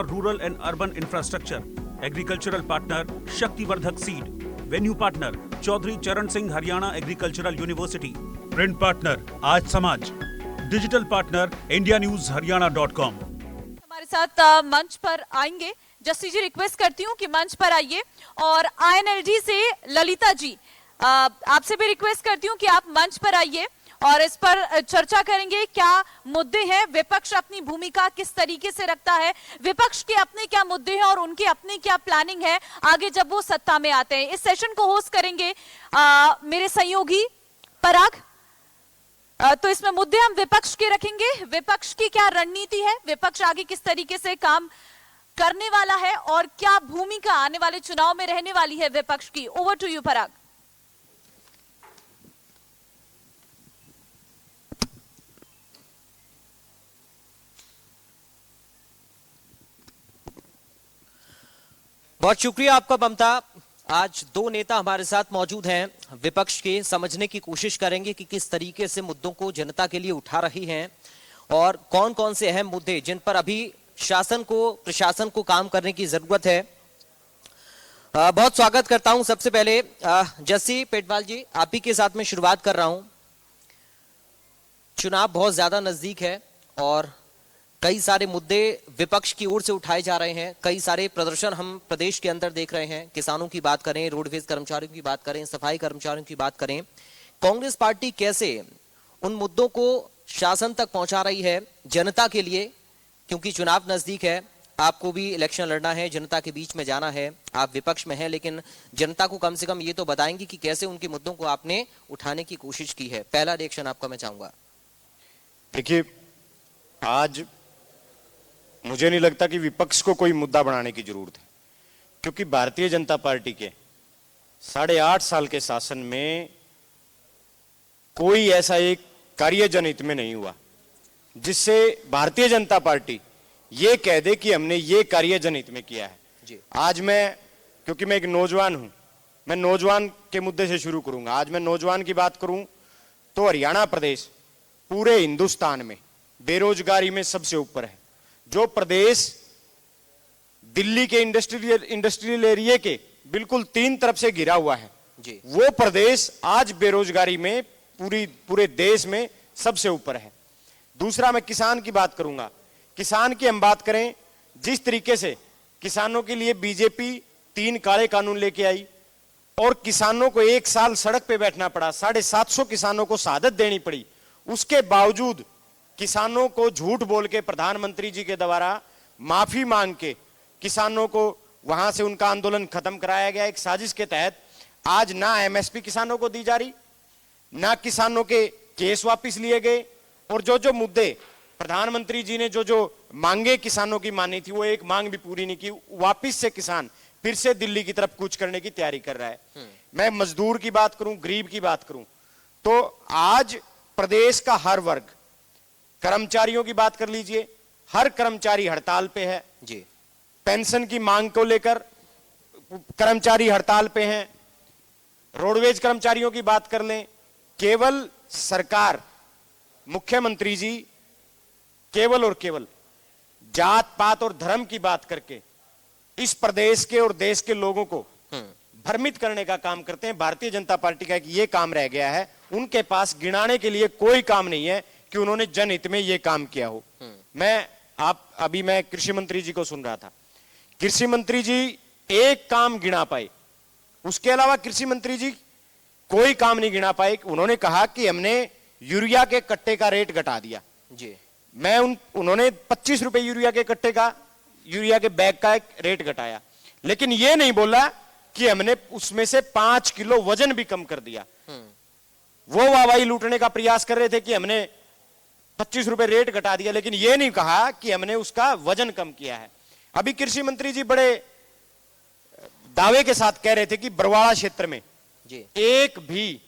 Rural and urban infrastructure, agricultural partner Shaktiwardhak Seed, venue partner Chaudhry Charan Singh Haryana Agricultural University, print partner आज समाज, digital partner indianews.haryana.com। हमारे साथ मंच पर आएंगे। जस्सी जी, रिक्वेस्ट करती हूँ कि मंच पर आइए। और INLD से ललिता जी, आपसे भी रिक्वेस्ट करती हूँ कि आप मंच पर आइए और इस पर चर्चा करेंगे। क्या मुद्दे हैं, विपक्ष अपनी भूमिका किस तरीके से रखता है, विपक्ष के अपने क्या मुद्दे हैं और उनकी अपनी क्या प्लानिंग है आगे जब वो सत्ता में आते हैं। इस सेशन को होस्ट करेंगे मेरे सहयोगी पराग। तो इसमें मुद्दे हम विपक्ष के रखेंगे, विपक्ष की क्या रणनीति है, विपक्ष आगे किस तरीके से काम करने वाला है और क्या भूमिका आने वाले चुनाव में रहने वाली है विपक्ष की। ओवर टू यू पराग। बहुत शुक्रिया आपका ममता। आज दो नेता हमारे साथ मौजूद हैं विपक्ष के। समझने की कोशिश करेंगे कि किस तरीके से मुद्दों को जनता के लिए उठा रही हैं और कौन कौन से अहम मुद्दे जिन पर अभी शासन को, प्रशासन को काम करने की जरूरत है। बहुत स्वागत करता हूं। सबसे पहले जस्सी पेटवाल जी, आप ही के साथ में शुरुआत कर रहा हूं। चुनाव बहुत ज्यादा नजदीक है और कई सारे मुद्दे विपक्ष की ओर से उठाए जा रहे हैं। कई सारे प्रदर्शन हम प्रदेश के अंदर देख रहे हैं। किसानों की बात करें, रोडवेज कर्मचारियों की बात करें, सफाई कर्मचारियों की बात करें। कांग्रेस पार्टी कैसे उन मुद्दों को शासन तक पहुंचा रही है जनता के लिए, क्योंकि चुनाव नजदीक है, आपको भी इलेक्शन लड़ना है, जनता के बीच में जाना है। आप विपक्ष में हैं लेकिन जनता को कम से कम ये तो बताएंगे कि कैसे उनके मुद्दों को आपने उठाने की कोशिश की है। पहला रिएक्शन आपका मैं चाहूंगा। देखिए, आज मुझे नहीं लगता कि विपक्ष को कोई मुद्दा बनाने की जरूरत है, क्योंकि भारतीय जनता पार्टी के 8.5 साल के शासन में कोई ऐसा एक कार्य जनहित में नहीं हुआ जिससे भारतीय जनता पार्टी ये कह दे कि हमने ये कार्य जनहित में किया है जी। आज मैं, क्योंकि मैं एक नौजवान हूं, मैं नौजवान के मुद्दे से शुरू करूंगा। आज मैं नौजवान की बात करूं तो हरियाणा प्रदेश पूरे हिंदुस्तान में बेरोजगारी में सबसे ऊपर है। जो प्रदेश दिल्ली के इंडस्ट्रियल एरिया के बिल्कुल 3 तरफ से घिरा हुआ है जी, वो प्रदेश आज बेरोजगारी में पूरे देश में सबसे ऊपर है। दूसरा, मैं किसान की बात करूंगा। किसान की हम बात करें, जिस तरीके से किसानों के लिए बीजेपी 3 काले कानून लेके आई और किसानों को 1 साल सड़क पे बैठना पड़ा, 750 किसानों को शहादत देनी पड़ी, उसके बावजूद किसानों को झूठ बोल के प्रधानमंत्री जी के द्वारा माफी मांग के किसानों को वहां से उनका आंदोलन खत्म कराया गया। एक साजिश के तहत आज ना एमएसपी किसानों को दी जा रही, ना किसानों के केस वापस लिए गए, और जो मुद्दे प्रधानमंत्री जी ने जो मांगे किसानों की मानी थी, वो एक मांग भी पूरी नहीं की। वापिस से किसान फिर से दिल्ली की तरफ कूच करने की तैयारी कर रहा है। मैं मजदूर की बात करूं, गरीब की बात करूं, तो आज प्रदेश का हर वर्ग, कर्मचारियों की बात कर लीजिए, हर कर्मचारी हड़ताल पे है जी। पेंशन की मांग को लेकर कर्मचारी हड़ताल पे हैं। रोडवेज कर्मचारियों की बात कर लें, केवल सरकार, मुख्यमंत्री जी केवल और केवल जात पात और धर्म की बात करके इस प्रदेश के और देश के लोगों को भ्रमित करने का काम करते हैं। भारतीय जनता पार्टी का एक ये काम रह गया है, उनके पास गिनाने के लिए कोई काम नहीं है कि उन्होंने जनहित में ये काम किया हो। अभी मैं कृषि मंत्री जी को सुन रहा था, कृषि मंत्री जी एक काम गिना पाए, उसके अलावा कृषि मंत्री जी कोई काम नहीं गिना पाए। उन्होंने कहा कि हमने यूरिया के कट्टे का रेट घटा दिया जी। उन्होंने 25 रुपए यूरिया के कट्टे का, यूरिया के बैग का एक रेट घटाया, लेकिन यह नहीं बोला कि हमने उसमें से 5 किलो वजन भी कम कर दिया। वो वाहवाही लूटने का प्रयास कर रहे थे कि हमने 25 रुपए रेट घटा दिया, लेकिन यह नहीं कहा कि हमने उसका वजन कम किया है। अभी कृषि मंत्री जी बड़े दावे के साथ कह रहे थे कि बरवाड़ा क्षेत्र में जी एक भी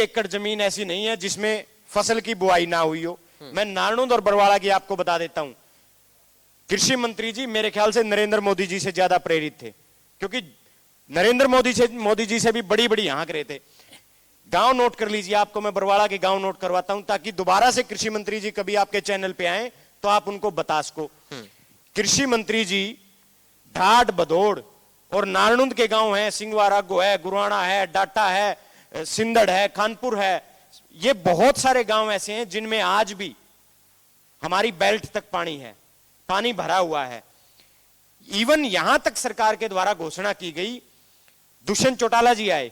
एकड़ जमीन ऐसी नहीं है जिसमें फसल की बुआई ना हुई हो। मैं नारनौंद और बरवाड़ा की आपको बता देता हूं, कृषि मंत्री जी मेरे ख्याल से नरेंद्र मोदी जी से ज्यादा प्रेरित थे, क्योंकि नरेंद्र मोदी जी से भी बड़ी बड़ी हाँक रहे थे। गांव नोट कर लीजिए, आपको मैं बरवाड़ा के गांव नोट करवाता हूं, ताकि दोबारा से कृषि मंत्री जी कभी आपके चैनल पे आए तो आप उनको बता सको। कृषि मंत्री जी ढाट, भदौड़ और नारनुंद के गांव हैं, सिंगवारा गो है, गुरुआना है, डाटा है, सिंदड़ है, खानपुर है, ये बहुत सारे गांव ऐसे हैं जिनमें आज भी हमारी बेल्ट तक पानी है, पानी भरा हुआ है। इवन यहां तक सरकार के द्वारा घोषणा की गई, दुष्यंत चौटाला जी आए,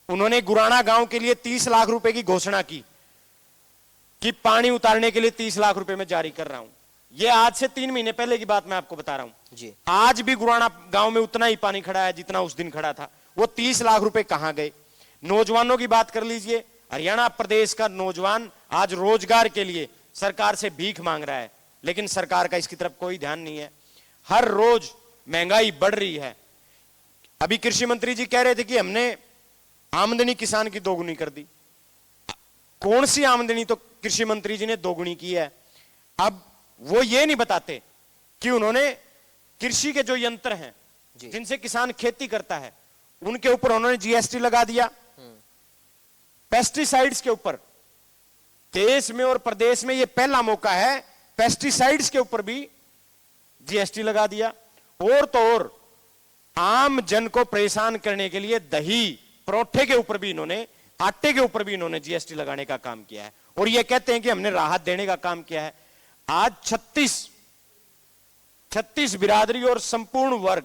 उन्होंने गुराना गांव के लिए 30 लाख रुपए की घोषणा की कि पानी उतारने के लिए 30 लाख रुपए मैं जारी कर रहा हूं। यह आज से 3 महीने पहले की बात मैं आपको बता रहा हूं जी। आज भी गुराना गांव में उतना ही पानी खड़ा है जितना उस दिन खड़ा था। वो 30 लाख रुपए कहां गए? नौजवानों की बात कर लीजिए, हरियाणा प्रदेश का नौजवान आज रोजगार के लिए सरकार से भीख मांग रहा है, लेकिन सरकार का इसकी तरफ कोई ध्यान नहीं है। हर रोज महंगाई बढ़ रही है। अभी कृषि मंत्री जी कह रहे थे कि हमने आमदनी किसान की दोगुनी कर दी। कौन सी आमदनी तो कृषि मंत्री जी ने दोगुनी की है? अब वो ये नहीं बताते कि उन्होंने कृषि के जो यंत्र हैं जिनसे किसान खेती करता है उनके ऊपर उन्होंने जीएसटी लगा दिया। पेस्टिसाइड्स के ऊपर देश में और प्रदेश में यह पहला मौका है, पेस्टिसाइड्स के ऊपर भी जीएसटी लगा दिया। और तो और आम जन को परेशान करने के लिए दही, परोठे के ऊपर भी इन्होंने, आटे के ऊपर भी इन्होंने जीएसटी लगाने का काम किया है और ये कहते हैं कि हमने राहत देने का काम किया है। आज 36 बिरादरी और संपूर्ण वर्ग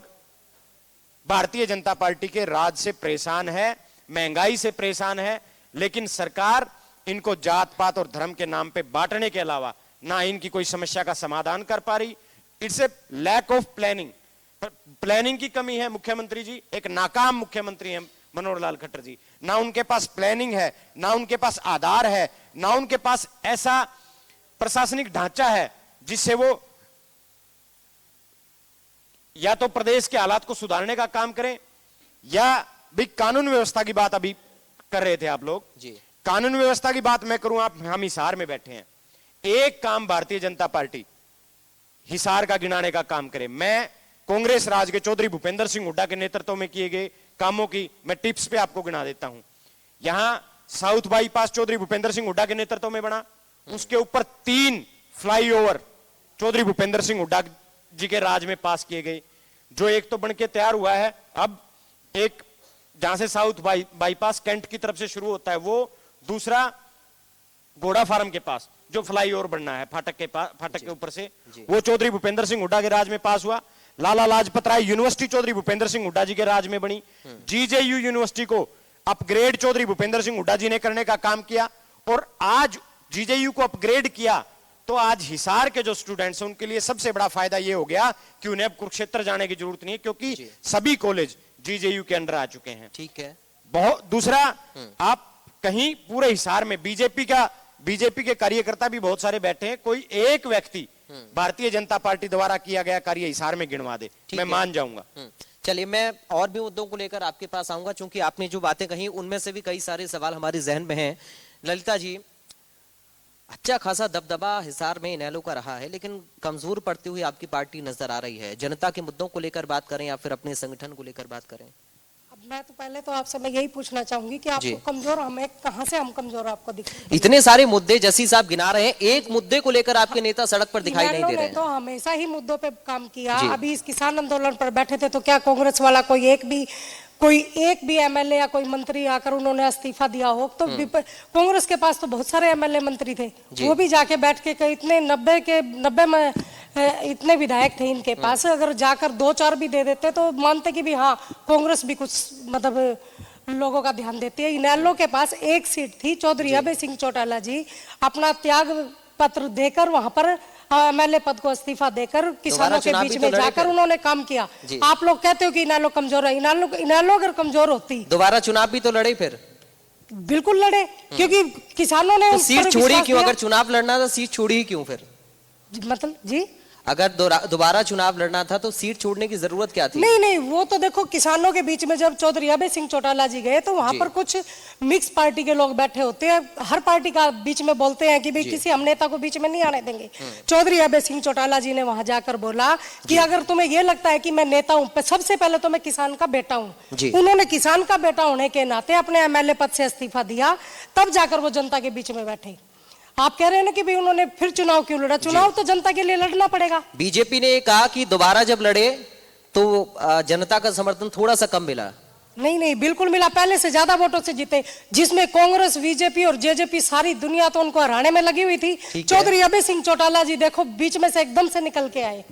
भारतीय जनता पार्टी के राज से परेशान है, महंगाई से परेशान है, लेकिन सरकार इनको जात पात और धर्म के नाम पे बांटने के अलावा ना इनकी कोई समस्या का समाधान कर पा रही। It's a lack of planning, planning की कमी है। मुख्यमंत्री जी एक नाकाम मुख्यमंत्री हैं मनोहर लाल खट्टर जी। ना उनके पास प्लानिंग है, ना उनके पास आधार है, ना उनके पास ऐसा प्रशासनिक ढांचा है जिससे वो या तो प्रदेश के हालात को सुधारने का काम करें, या भी कानून व्यवस्था की बात अभी कर रहे थे आप लोग जी। कानून व्यवस्था की बात मैं करूं, आप हम हिसार में बैठे हैं, एक काम भारतीय जनता पार्टी हिसार का गिनाने का काम करे। मैं कांग्रेस राज के चौधरी भूपेंद्र सिंह हुड्डा के नेतृत्व में किए गए कामों की मैं टिप्स पे आपको गिना देता हूं। यहां साउथ बाईपास चौधरी भूपेंद्र सिंह हुड्डा के नेतृत्व में बना, उसके ऊपर 3 फ्लाईओवर चौधरी भूपेंद्र सिंह हुड्डा जी के राज में पास किए गए, जो एक तो बनके तैयार हुआ है, अब एक जहां से साउथ बाईपास कैंट की तरफ से शुरू होता है, वो दूसरा घोड़ा फार्म के पास जो फ्लाईओवर बनना है फाटक के ऊपर से, वो चौधरी भूपेंद्र सिंह हुड्डा के राज में पास हुआ। लाला लाजपत राय यूनिवर्सिटी चौधरी भूपेंद्र सिंह हुड्डा जी के राज में बनी। जीजेयू यूनिवर्सिटी को अपग्रेड चौधरी भूपेंद्र सिंह हुड्डा जी ने करने का काम किया, और आज जीजेयू को अपग्रेड किया तो आज हिसार के जो स्टूडेंट्स हैं उनके लिए सबसे बड़ा फायदा यह हो गया कि उन्हें अब कुरुक्षेत्र जाने की जरूरत नहीं है, क्योंकि सभी कॉलेज जीजेयू के अंडर आ चुके हैं। ठीक है। बहुत दूसरा, आप कहीं पूरे हिसार में बीजेपी के कार्यकर्ता भी बहुत सारे बैठे हैं, कोई एक व्यक्ति भारतीय जनता पार्टी द्वारा किया गया कार्य हिसार में गिनवा दे, मैं मान जाऊंगा। चलिए, मैं और भी मुद्दों को लेकर आपके पास आऊंगा, क्योंकि आपने जो बातें कही उनमें से भी कई सारे सवाल हमारे जहन में हैं। ललिता जी, अच्छा खासा दबदबा हिसार में इनेलो का रहा है, लेकिन कमजोर पड़ती हुई आपकी पार्टी नजर आ रही है। जनता के मुद्दों को लेकर बात करें या फिर अपने संगठन को लेकर बात करें? अब मैं तो पहले तो आपसे मैं यही पूछना चाहूंगी कि आपको कमजोर हमें कहां से हम कमजोर आपको दिखते? इतने सारे मुद्दे जसी साहब गिना रहे हैं, एक मुद्दे को लेकर आपके नेता सड़क पर दिखाई नहीं दे रहे हैं। तो हमेशा ही मुद्दों पे काम किया। अभी इस किसान आंदोलन पर बैठे थे तो क्या कांग्रेस वाला कोई एक भी एमएलए या कोई मंत्री आकर उन्होंने इस्तीफा दिया हो? तो कांग्रेस के पास तो बहुत सारे एमएलए मंत्री थे, वो भी जाके बैठ के इतने 90 में इतने विधायक थे इनके पास, अगर जाकर 2-4 भी दे देते तो मानते कि भी हाँ कांग्रेस भी कुछ मतलब लोगों का ध्यान देती है। इनेलो के पास एक सीट थी, चौधरी अभय सिंह चौटाला जी अपना त्याग पत्र देकर वहां पर एमएलए पद को इस्तीफा देकर किसानों के बीच में जाकर उन्होंने काम किया। आप लोग कहते हो कि इनेलो कमजोर है, इनेलो अगर कमजोर होती दोबारा चुनाव भी तो लड़े, फिर बिल्कुल लड़े, क्योंकि किसानों ने तो सीट छोड़ी क्यों? अगर चुनाव लड़ना था सीट छोड़ी ही क्यों फिर? मतलब जी, अगर दोबारा चुनाव लड़ना था तो सीट छोड़ने की जरूरत क्या थी? नहीं, वो तो देखो किसानों के बीच में जब चौधरी अभय सिंह चौटाला जी गए तो वहां पर कुछ मिक्स पार्टी के लोग बैठे होते हैं, हर पार्टी का बीच में बोलते हैं कि भाई किसी हम नेता को बीच में नहीं आने देंगे। चौधरी अभय सिंह चौटाला जी ने वहां जाकर बोला कि अगर तुम्हें यह लगता है कि मैं नेता हूं, सबसे पहले तो मैं किसान का बेटा हूं। उन्होंने किसान का बेटा होने के नाते अपने एमएलए पद से इस्तीफा दिया, तब जाकर वो जनता के बीच में बैठे। आप कह रहे हैं ना कि भाई उन्होंने फिर चुनाव क्यों लड़ा? चुनाव तो जनता के लिए लड़ना पड़ेगा। बीजेपी ने कहा कि दोबारा जब लड़े तो जनता का समर्थन थोड़ा सा कम मिला। नहीं नहीं, बिल्कुल मिला, पहले से ज्यादा वोटों से जीते, जिसमें कांग्रेस, बीजेपी और जेजेपी सारी दुनिया तो उनको हराने में लगी हुई थी। चौधरी अभय सिंह चौटाला जी देखो बीच में से एकदम से निकल के आए।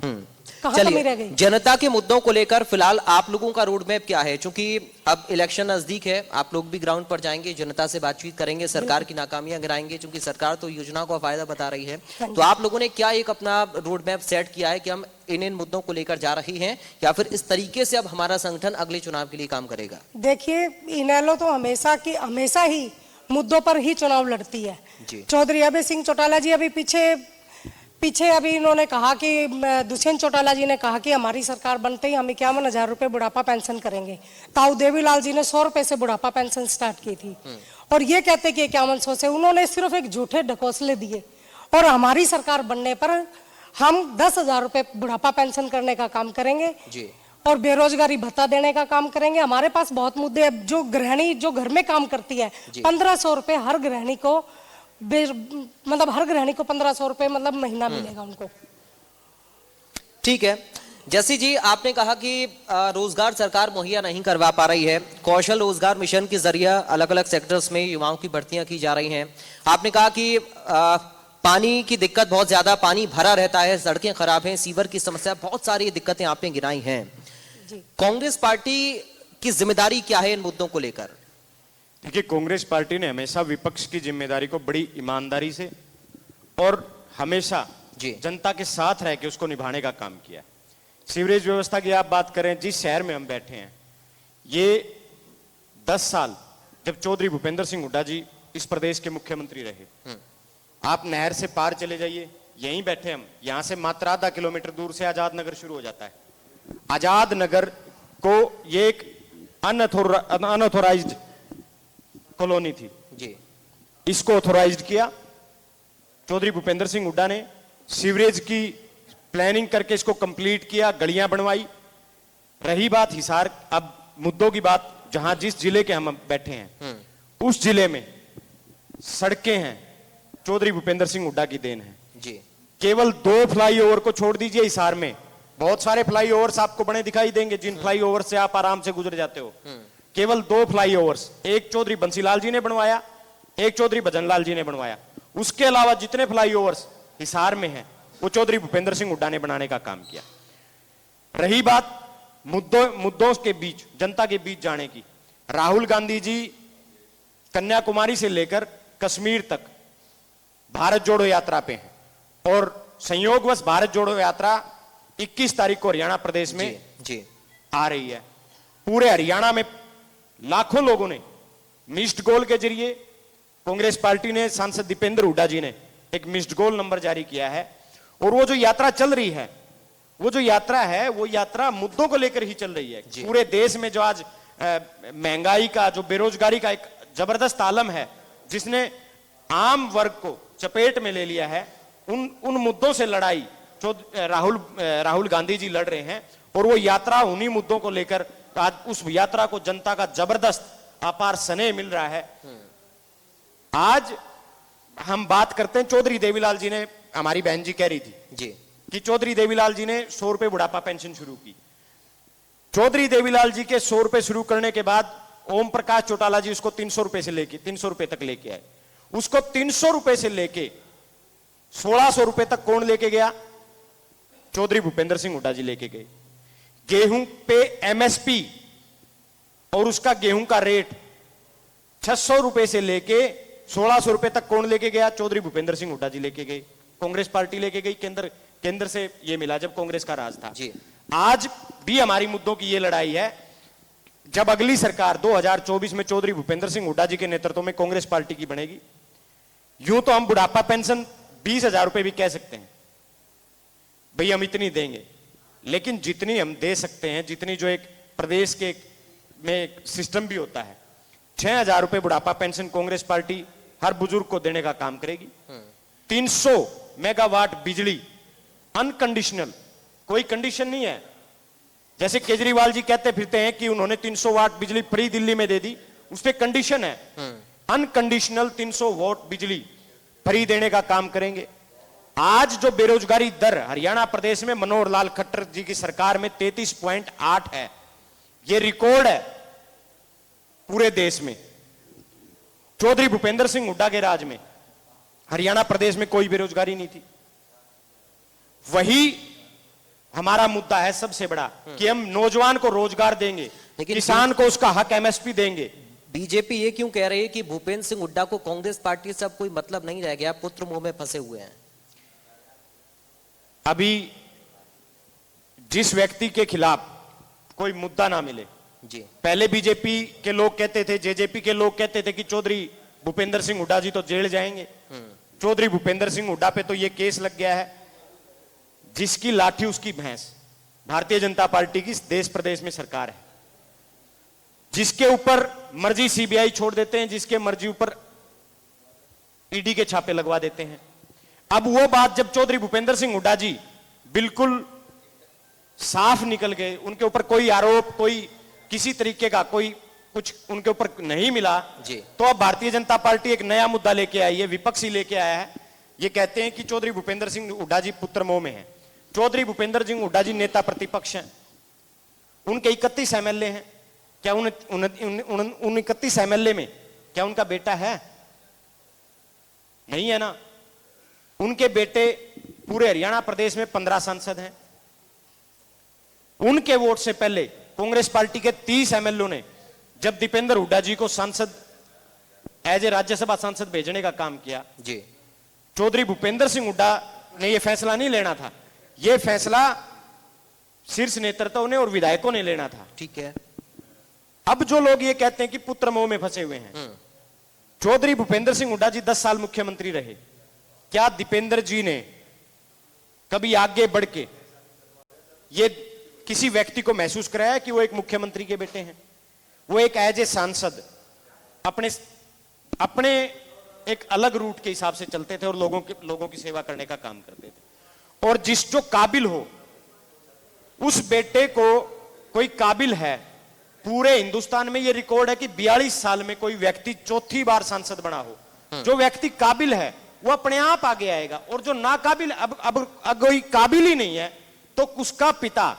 कहां कमी रह गई? जनता के मुद्दों को लेकर फिलहाल आप लोगों का रोड मैप क्या है? क्योंकि अब इलेक्शन नजदीक है, आप लोग भी ग्राउंड पर जाएंगे, जनता से बातचीत करेंगे, सरकार की नाकामियां गिराएंगे, क्योंकि सरकार तो योजनाओं का फायदा बता रही है। तो आप लोगों ने क्या एक अपना रोड मैप सेट किया है कि हम इन मुद्दों को लेकर जा रही हैं, या फिर इस तरीके से अब हमारा संगठन अगले चुनाव के लिए काम करेगा? देखिए, इनेलो तो हमेशा ही मुद्दों पर ही चुनाव लड़ती है। चौधरी अभय सिंह चौटाला जी अभी पीछे अभी इन्होंने कहा कि दुष्यंत चौटाला जी ने कहा कि हमारी सरकार बनते ही हम 51,000 रुपए बुढ़ापा पेंशन करेंगे। ताऊ देवीलाल जी ने 100 रुपए से बुढ़ापा पेंशन स्टार्ट की थी, और ये कहते कि 5100 से। उन्होंने सिर्फ एक झूठे ढकोसले दिए, और हमारी सरकार बनने पर हम 10,000 रुपए बुढ़ापा पेंशन करने का काम करेंगे जी, और बेरोजगारी भत्ता देने का काम करेंगे। हमारे पास बहुत मुद्दे हैं। जो गृहिणी जो घर में काम करती है, 1500 रुपए हर गृहिणी को, मतलब हर गृहिणी को 1500 रुपए मतलब महीना मिलेगा उनको। ठीक है। जैसी जी, आपने कहा कि रोजगार सरकार मुहैया नहीं करवा पा रही है। कौशल रोजगार मिशन के जरिए अलग अलग सेक्टर्स में युवाओं की भर्तियां की जा रही हैं। आपने कहा कि पानी की दिक्कत बहुत ज्यादा, पानी भरा रहता है, सड़कें खराब हैं, सीवर की समस्या, बहुत सारी दिक्कतें आपने गिनाई हैं। कांग्रेस पार्टी की जिम्मेदारी क्या है इन मुद्दों को लेकर? देखिए, कांग्रेस पार्टी ने हमेशा विपक्ष की जिम्मेदारी को बड़ी ईमानदारी से और हमेशा जनता के साथ रह के उसको निभाने का काम किया। सीवरेज व्यवस्था की आप बात करें, जिस शहर में हम बैठे हैं, ये 10 साल जब चौधरी भूपेंद्र सिंह हुड्डा जी इस प्रदेश के मुख्यमंत्री रहे, आप नहर से पार चले जाइए, यहीं बैठे हम, यहां से मात्र आधा किलोमीटर दूर से आजाद नगर शुरू हो जाता है। आजाद नगर को ये एक अनऑथोराइज्ड कॉलोनी थी जी, इसको ऑथोराइज्ड किया चौधरी भूपेंद्र सिंह हुड्डा ने। सीवरेज की प्लानिंग करके इसको कंप्लीट किया, गलियां बनवाई। रही बात हिसार, अब मुद्दों की बात, जहां जिस जिले के हम बैठे हैं उस जिले में सड़कें हैं, चौधरी भूपेंद्र सिंह हुड्डा की देन है जी। केवल 2 फ्लाईओवर को छोड़ दीजिए, हिसार में बहुत सारे फ्लाईओवर्स आपको बने दिखाई देंगे, जिन फ्लाईओवर से आप आराम से गुजर जाते हो। केवल 2 फ्लाईओवर्स, एक चौधरी बंसीलाल जी ने बनवाया, एक चौधरी भजनलाल जी ने बनवाया। उसके अलावा जितने फ्लाईओवर्स हिसार में हैं वो चौधरी भूपेंद्र सिंह हुड्डा ने बनाने का काम किया। रही बात मुद्दों के बीच, जनता के बीच जाने की, राहुल गांधी जी कन्याकुमारी से लेकर कश्मीर तक भारत जोड़ो यात्रा पे हैं, और संयोगवश भारत जोड़ो यात्रा 21 तारीख को हरियाणा प्रदेश में जी आ रही है। पूरे हरियाणा में लाखों लोगों ने मिस्ड कॉल के जरिए, कांग्रेस पार्टी ने, सांसद दीपेंद्र हुड्डा जी ने एक मिस्ड कॉल नंबर जारी किया है, और वो जो यात्रा चल रही है, वो जो यात्रा है, वो यात्रा मुद्दों को लेकर ही चल रही है। पूरे देश में जो आज महंगाई का, जो बेरोजगारी का एक जबरदस्त आलम है, जिसने आम वर्ग को चपेट में ले लिया है, उन मुद्दों से लड़ाई जो राहुल गांधी जी लड़ रहे हैं, और वो यात्रा उन्हीं मुद्दों को लेकर, आज उस यात्रा को जनता का जबरदस्त अपार स्नेह मिल रहा है। आज हम बात करते हैं, चौधरी देवीलाल जी ने, हमारी बहन जी कह रही थी जी कि चौधरी देवीलाल जी ने 100 रुपए बुढ़ापा पेंशन शुरू की। चौधरी देवीलाल जी के 100 रुपए शुरू करने के बाद ओम प्रकाश चौटाला जी उसको 300 रुपए तक लेके आए। उसको 300 रुपए से लेके 1600 रुपए तक कौन लेके गया? चौधरी भूपेंद्र सिंह हुड्डा जी लेके गए। गेहूं पे एमएसपी और उसका गेहूं का रेट 600 रुपए से लेके 1600 रुपए तक कौन लेके गया? चौधरी भूपेंद्र सिंह हुड्डा जी लेके गए, कांग्रेस पार्टी लेके गई। केंद्र से ये मिला जब कांग्रेस का राज था जी। आज भी हमारी मुद्दों की ये लड़ाई है। जब अगली सरकार 2024 में चौधरी भूपेंद्र सिंह हुड्डा जी के नेतृत्व में कांग्रेस पार्टी की बनेगी, यूं तो हम बुढ़ापा पेंशन 20,000 रुपए भी कह सकते हैं, भाई हम इतनी देंगे, लेकिन जितनी हम दे सकते हैं, जितनी जो एक प्रदेश के में सिस्टम भी होता है, 6,000 रुपए बुढ़ापा पेंशन कांग्रेस पार्टी हर बुजुर्ग को देने का काम करेगी। 300 मेगावाट बिजली अनकंडीशनल, कोई कंडीशन नहीं है। जैसे केजरीवाल जी कहते फिरते हैं कि उन्होंने 300 वाट बिजली फ्री दिल्ली में दे दी, उस पर कंडीशन है। अनकंडीशनल 300 वाट बिजली फ्री देने का काम करेंगे। आज जो बेरोजगारी दर हरियाणा प्रदेश में मनोहर लाल खट्टर जी की सरकार में 33.8 है, यह रिकॉर्ड है पूरे देश में। चौधरी भूपेंद्र सिंह हुड्डा के राज में हरियाणा प्रदेश में कोई बेरोजगारी नहीं थी। वही हमारा मुद्दा है सबसे बड़ा कि हम नौजवान को रोजगार देंगे, लेकिन किसान को उसका हक एमएसपी देंगे। बीजेपी ये क्यों कह रही है कि भूपेंद्र सिंह हुड्डा को कांग्रेस पार्टी से अब कोई मतलब नहीं रह गया, पुत्र मोह में फंसे हुए हैं? अभी जिस व्यक्ति के खिलाफ कोई मुद्दा ना मिले, जी, पहले बीजेपी के लोग कहते थे, जेजेपी के लोग कहते थे कि चौधरी भूपेंद्र सिंह हुड्डा जी तो जेल जाएंगे। चौधरी भूपेंद्र सिंह हुड्डा पे तो ये केस लग गया है, जिसकी लाठी उसकी भैंस। भारतीय जनता पार्टी की देश प्रदेश में सरकार है, जिसके ऊपर मर्जी सीबीआई छोड़ देते हैं, जिसके मर्जी ऊपर ईडी के छापे लगवा देते हैं। अब वो बात जब चौधरी भूपेंद्र सिंह हुड्डा जी बिल्कुल साफ निकल गए, उनके ऊपर कोई आरोप, कोई किसी तरीके का कोई कुछ उनके ऊपर नहीं मिला जी, तो अब भारतीय जनता पार्टी एक नया मुद्दा लेके आई है, विपक्ष ही लेके आया है। ये कहते हैं कि चौधरी भूपेंद्र सिंह हुड्डा जी पुत्र मोह में है। चौधरी भूपेंद्र सिंह हुड्डा जी नेता प्रतिपक्ष हैं, उनके 31 एमएलए हैं। क्या उन 31 एमएलए में क्या उनका बेटा है? नहीं है ना। उनके बेटे पूरे हरियाणा प्रदेश में 15 सांसद हैं। उनके वोट से पहले कांग्रेस पार्टी के 30 एमएलए ने जब दीपेंद्र हुड्डा जी को सांसद एज ए राज्यसभा सांसद भेजने का काम किया, जी, चौधरी भूपेंद्र सिंह हुड्डा ने यह फैसला नहीं लेना था, यह फैसला शीर्ष नेतृत्व ने और विधायकों ने लेना था। ठीक है। अब जो लोग ये कहते हैं कि पुत्र मोह में फंसे हुए हैं, चौधरी भूपेंद्र सिंह हुड्डा जी 10 साल मुख्यमंत्री रहे। क्या दीपेंद्र जी ने कभी आगे बढ़ के ये किसी व्यक्ति को महसूस कराया कि वो एक मुख्यमंत्री के बेटे हैं? वो एक एज ए सांसद अपने एक अलग रूट के हिसाब से चलते थे और लोगों की सेवा करने का काम करते थे। और जो काबिल हो, उस बेटे को कोई काबिल है। पूरे हिंदुस्तान में ये रिकॉर्ड है कि 42 साल में कोई व्यक्ति चौथी बार सांसद बना हो। जो व्यक्ति काबिल है वो अपने आप आगे आएगा, और जो नाकाबिल, अब कोई काबिल ही नहीं है तो उसका पिता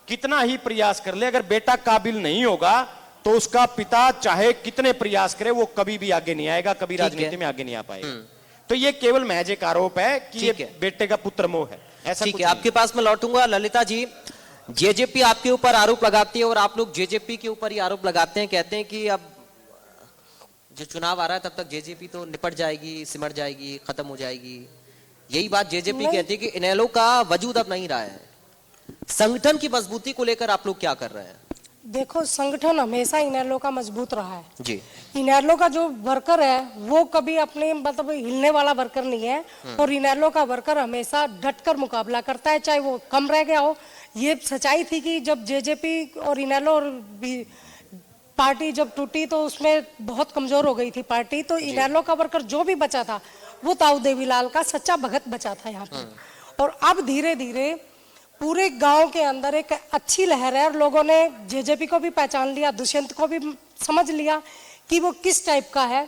कितना ही प्रयास कर ले, अगर बेटा काबिल नहीं होगा तो उसका पिता चाहे कितने प्रयास करे वो कभी भी आगे नहीं आएगा, कभी राजनीति में आगे नहीं आ पाएगा। तो ये केवल महज एक आरोप है कि ये बेटे का पुत्र मोह है, ऐसा ठीक कुछ है। नहीं। आपके पास मैं लौटूंगा। ललिता जी, जेजेपी आपके ऊपर आरोप लगाती है और आप लोग जेजेपी के ऊपर ही आरोप लगाते हैं, कहते हैं कि अब जो चुनाव आ रहा है तब तक जेजेपी तो निपट जाएगी, सिमट जाएगी, खत्म हो जाएगी। यही बात जेजेपी कहती है कि इनेलो का वजूद अब नहीं रहा है। संगठन की मजबूती को लेकर आप लोग क्या कर रहे हैं? देखो, संगठन हमेशा इनेलो का मजबूत रहा है जी। इनेलो का जो वर्कर है वो कभी अपने मतलब हिलने वाला वर्कर नहीं है, और इनेलो का वर्कर हमेशा डटकर मुकाबला करता है, चाहे वो कम रह गया हो। ये सच्चाई थी कि जब जेजेपी और इनेलो और पार्टी जब टूटी तो उसमें बहुत कमजोर हो गई थी पार्टी, तो इनेलो का वर्कर जो भी बचा था वो ताऊ देवीलाल का सच्चा भगत बचा था यहाँ पे। और अब धीरे धीरे पूरे गांव के अंदर एक अच्छी लहर है और लोगों ने जेजेपी को भी पहचान लिया, दुष्यंत को भी समझ लिया कि वो किस टाइप का है।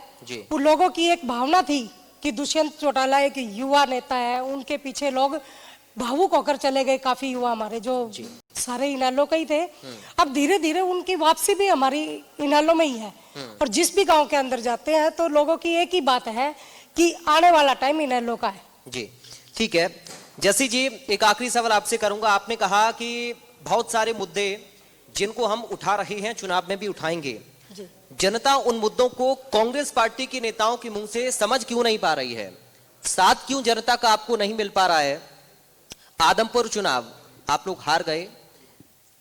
वो लोगों की एक भावना थी कि दुष्यंत चौटाला एक युवा नेता है, उनके पीछे लोग भावुक होकर चले गए। काफी युवा हमारे जो सारे इनेलो के ही थे, अब धीरे धीरे उनकी वापसी भी हमारी इनेलो में ही है। और जिस भी गांव के अंदर जाते हैं तो लोगों की एक ही बात है कि आने वाला टाइम इनेलो का है। जी, ठीक है। जसी जी, एक आखिरी सवाल आपसे करूंगा। आपने कहा कि बहुत सारे मुद्दे जिनको हम उठा रहे हैं चुनाव में भी उठाएंगे। जनता उन मुद्दों को कांग्रेस पार्टी के नेताओं के मुंह से समझ क्यों नहीं पा रही है? साथ क्यों जनता का आपको नहीं मिल पा रहा है? आदमपुर चुनाव आप लोग हार गए,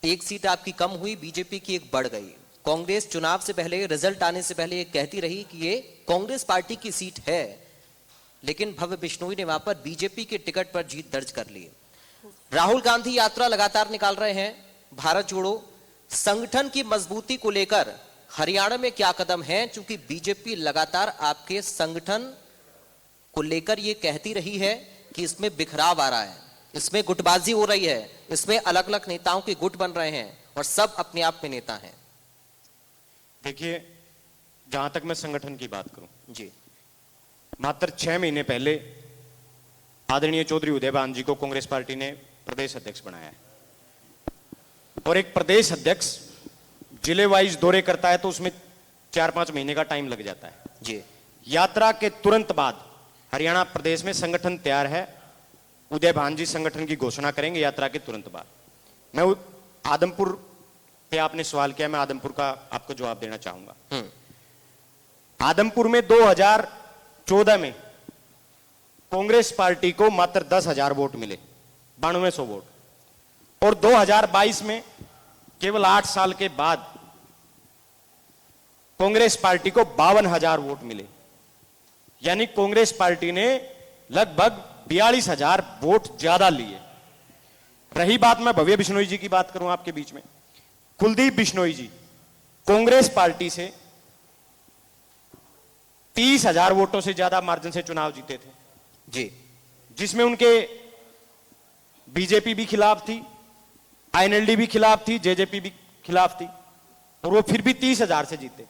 एक सीट आपकी कम हुई, बीजेपी की एक बढ़ गई। कांग्रेस चुनाव से पहले, रिजल्ट आने से पहले कहती रही कि ये कांग्रेस पार्टी की सीट है, लेकिन भव्य बिश्नोई ने वहां पर बीजेपी के टिकट पर जीत दर्ज कर ली। राहुल गांधी यात्रा लगातार निकाल रहे हैं, भारत जोड़ो। संगठन की मजबूती को लेकर हरियाणा में क्या कदम है? क्योंकि बीजेपी लगातार आपके संगठन को लेकर ये कहती रही है कि इसमें बिखराव आ रहा है, इसमें गुटबाजी हो रही है, इसमें अलग अलग नेताओं के गुट बन रहे हैं और सब अपने आप में नेता हैं। देखिए, जहां तक मैं संगठन की बात करूं जी, मात्र 6 महीने पहले आदरणीय चौधरी उदयभान जी को कांग्रेस पार्टी ने प्रदेश अध्यक्ष बनाया है। और एक प्रदेश अध्यक्ष जिले वाइज दौरे करता है तो उसमें 4-5 महीने का टाइम लग जाता है जी। यात्रा के तुरंत बाद हरियाणा प्रदेश में संगठन तैयार है। उदयभान जी संगठन की घोषणा करेंगे यात्रा के तुरंत बाद। मैं आदमपुर पे आपने सवाल किया, मैं आदमपुर का आपको जवाब देना चाहूंगा। आदमपुर में 2014 में कांग्रेस पार्टी को मात्र 10,000 वोट मिले, 9200 वोट, और 2022 में केवल 8 साल के बाद कांग्रेस पार्टी को 52,000 वोट मिले। यानी कांग्रेस पार्टी ने लगभग 42,000 वोट ज्यादा लिए। रही बात, मैं भव्य बिश्नोई जी की बात करूं आपके बीच में, कुलदीप बिश्नोई जी कांग्रेस पार्टी से 30,000 वोटों से ज्यादा मार्जिन से चुनाव जीते थे जी, जिसमें उनके बीजेपी भी खिलाफ थी, आईएनएलडी भी खिलाफ थी, जेजेपी भी खिलाफ थी, और वो फिर भी 30,000 से जीते।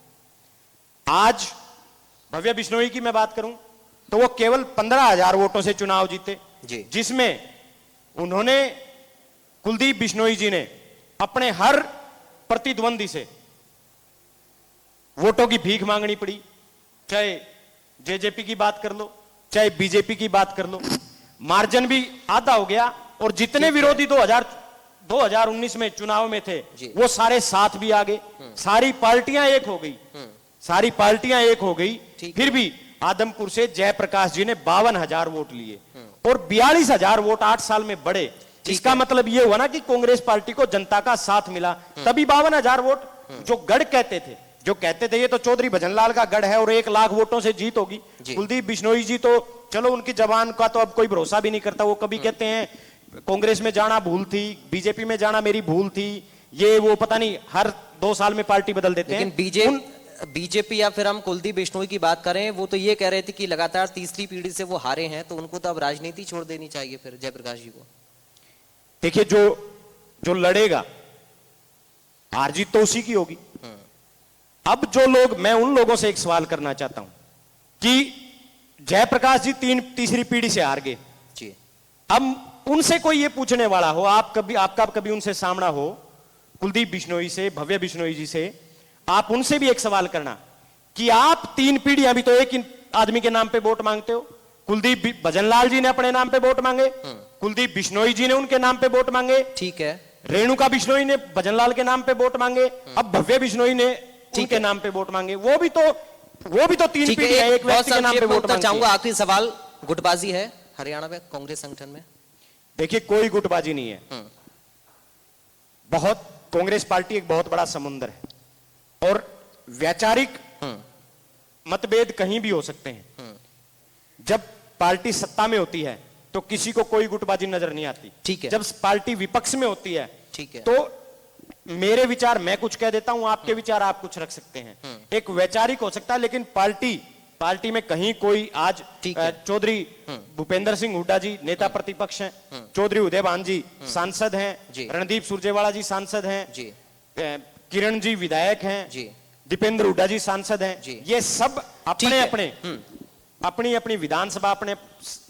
आज भव्य बिश्नोई की मैं बात करूं तो वो केवल 15,000 वोटों से चुनाव जीते जी। जिसमें उन्होंने, कुलदीप बिश्नोई जी ने अपने हर प्रतिद्वंदी से वोटों की भीख मांगनी पड़ी। चाहे जेजेपी की बात कर लो, चाहे बीजेपी की बात कर लो, मार्जिन भी आधा हो गया। और जितने विरोधी 2019 में चुनाव में थे वो सारे साथ भी आ गए। सारी पार्टियां एक हो गई, सारी पार्टियां एक हो गई। फिर भी आदमपुर से जयप्रकाश जी ने 52,000 वोट लिए और 42,000 वोट 8 साल में बढ़े। इसका मतलब यह हुआ ना कि कांग्रेस पार्टी को जनता का साथ मिला, तभी 52,000 वोट। जो गढ़ कहते थे ये तो चौधरी भजनलाल का गढ़ है और 1 लाख वोटों से जीत होगी। कुलदीप बिश्नोई जी तो चलो उनकी जबान का तो अब कोई भरोसा भी नहीं करता। वो कभी कहते हैं कांग्रेस में जाना भूल थी, बीजेपी में जाना मेरी भूल थी, ये वो पता नहीं, हर 2 साल में पार्टी बदल देते हैं। लेकिन बीजेपी या फिर हम कुलदीप बिश्नोई की बात करें, वो तो ये कह रहे थे कि लगातार तीसरी पीढ़ी से वो हारे हैं, तो उनको तो अब राजनीति छोड़ देनी चाहिए फिर जयप्रकाश जी को। देखिए, जो लड़ेगा हार जीत तो उसी की होगी। अब जो लोग, मैं उन लोगों से एक सवाल करना चाहता हूं कि जयप्रकाश जी तीसरी पीढ़ी से हार गए जी। अब उनसे कोई ये पूछने वाला हो, आपका कभी उनसे सामना हो, कुलदीप बिश्नोई से, भव्य बिश्नोई जी से, आप उनसे भी एक सवाल करना कि आप 3 पीढ़ियां भी तो एक ही आदमी के नाम पे वोट मांगते हो। कुलदीप भजनलाल जी ने अपने नाम पे वोट मांगे, कुलदीप बिश्नोई जी ने उनके नाम पे वोट मांगे, ठीक है, रेणुका बिश्नोई ने भजनलाल के नाम पे वोट मांगे, अब भव्य बिश्नोई ने उनके नाम पे वोट मांगे। वो भी तो 3 पीढ़ियां एक व्यक्ति के नाम पे वोट मांगते। चाहूंगा आखिरी सवाल, गुटबाजी है हरियाणा में कांग्रेस संगठन में? देखिए, कोई गुटबाजी नहीं है। कांग्रेस पार्टी एक बहुत बड़ा समुद्र है और वैचारिक मतभेद कहीं भी हो सकते हैं। जब पार्टी सत्ता में होती है तो किसी को कोई गुटबाजी नजर नहीं आती। ठीक है। जब पार्टी विपक्ष में होती है, ठीक है, तो मेरे विचार मैं कुछ कह देता हूं, आपके विचार आप कुछ रख सकते हैं। एक वैचारिक हो सकता है, लेकिन पार्टी में कहीं कोई आज चौधरी भूपेंद्र सिंह हुड्डा जी नेता प्रतिपक्ष हैं, चौधरी उदयभान जी सांसद हैं, रणदीप सुरजेवाला जी सांसद हैं, किरण जी विधायक हैं, दीपेंद्र हुड्डा जी सांसद हैं। ये सब अपनी विधानसभा, अपने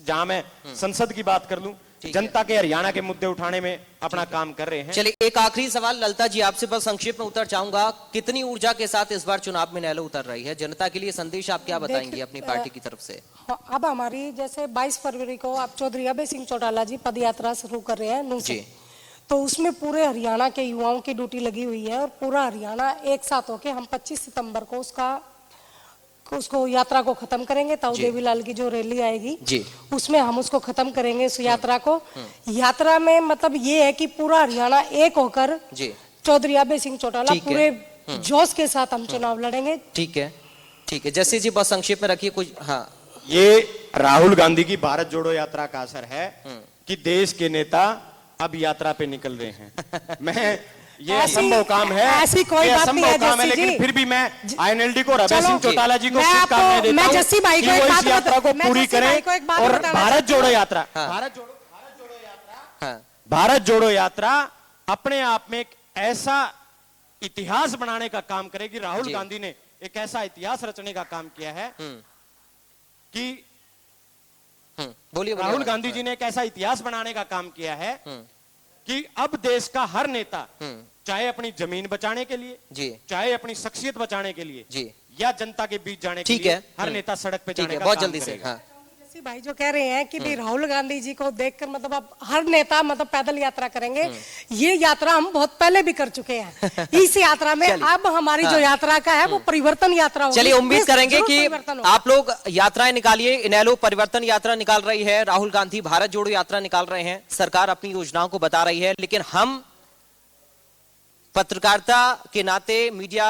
जहां मैं संसद की बात कर लूं, जनता के हरियाणा के मुद्दे उठाने में अपना काम कर रहे हैं। चलिए, एक आखिरी सवाल ललिता जी आपसे बस संक्षेप में उत्तर चाहूंगा, कितनी ऊर्जा के साथ इस बार चुनाव में नैलो उतर रही है जनता के लिए? संदेश आप क्या बताएंगे अपनी पार्टी की तरफ से? अब हमारी जैसे 22 फरवरी को आप चौधरी अभय सिंह चौटाला जी पद यात्रा शुरू कर रहे हैं नूं से, तो उसमें पूरे हरियाणा के युवाओं की ड्यूटी लगी हुई है और पूरा हरियाणा एक साथ होके हम 25 सितंबर को उसको यात्रा को खत्म करेंगे। ताऊ देवीलाल की जो रैली आएगी उसमें हम उसको खत्म करेंगे उस यात्रा को। यात्रा में मतलब ये है कि पूरा हरियाणा एक होकर चौधरी अभय सिंह चौटाला पूरे जोश के साथ हम चुनाव लड़ेंगे। ठीक है, ठीक है, जैसे जी बस संक्षेप में रखिए कुछ। हाँ, ये राहुल गांधी की भारत जोड़ो यात्रा का असर है कि देश के नेता अब यात्रा पे निकल रहे हैं। मैं ये असंभव काम है, ऐसी कोई बात नहीं है काम है, लेकिन फिर भी मैं आईएनएलडी को, अभय सिंह चौटाला जी को शुभकामनाएं देता हूं कि वो इस यात्रा को पूरी करें। और भारत जोड़ो यात्रा, भारत जोड़ो यात्रा अपने आप में एक ऐसा इतिहास बनाने का काम करेगी। राहुल गांधी ने एक ऐसा इतिहास रचने का काम किया है कि बोलिए राहुल गांधी जी ने एक ऐसा इतिहास बनाने का काम किया है कि अब देश का हर नेता, चाहे अपनी जमीन बचाने के लिए, जी चाहे अपनी शख्सियत बचाने के लिए, जी या जनता के बीच जाने के ठीक लिए, है। हर नेता सड़क पे ठीक जाने है, का बहुत काम जल्दी से। करेगा। हाँ जैसे भाई जो कह रहे हैं कि भाई राहुल गांधी जी को देखकर मतलब अब हर नेता मतलब पैदल यात्रा करेंगे, ये यात्रा हम बहुत पहले भी कर चुके हैं। इस यात्रा में चलिए। अब हमारी जो यात्रा का है वो परिवर्तन यात्रा होगी। चलिए, उम्मीद देश करेंगे जरूर कि परिवर्तन होगा। आप लोग यात्राएं निकालिए। इनेलो परिवर्तन यात्रा निकाल रही है, राहुल गांधी भारत जोड़ो यात्रा निकाल रहे हैं, सरकार अपनी योजनाओं को बता रही है, लेकिन हम पत्रकारिता के नाते, मीडिया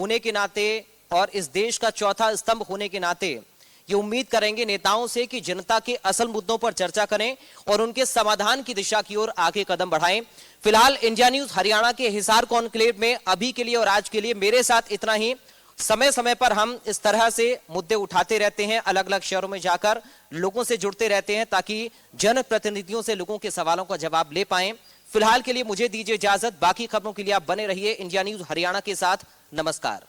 होने के नाते और इस देश का चौथा स्तंभ होने के नाते ये उम्मीद करेंगे नेताओं से कि जनता के असल मुद्दों पर चर्चा करें और उनके समाधान की दिशा की ओर आगे कदम बढ़ाएं। फिलहाल इंडिया न्यूज हरियाणा के हिसार कॉन्क्लेव में अभी के लिए और आज के लिए मेरे साथ इतना ही। समय समय पर हम इस तरह से मुद्दे उठाते रहते हैं, अलग अलग शहरों में जाकर लोगों से जुड़ते रहते हैं ताकि जनप्रतिनिधियों से लोगों के सवालों का जवाब ले पाएं। फिलहाल के लिए मुझे दीजिए इजाजत। बाकी खबरों के लिए आप बने रहिए इंडिया न्यूज हरियाणा के साथ। नमस्कार।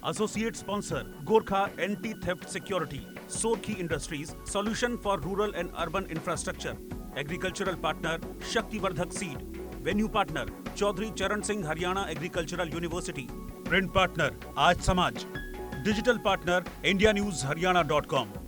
Associate sponsor Gorkha Anti-Theft Security, Sorkhi Industries, Solution for Rural and Urban Infrastructure, Agricultural Partner Shakti Vardhak Seed, Venue Partner Chaudhary Charan Singh Haryana Agricultural University, Print Partner Aaj Samaj, Digital Partner IndiaNewsHaryana.com,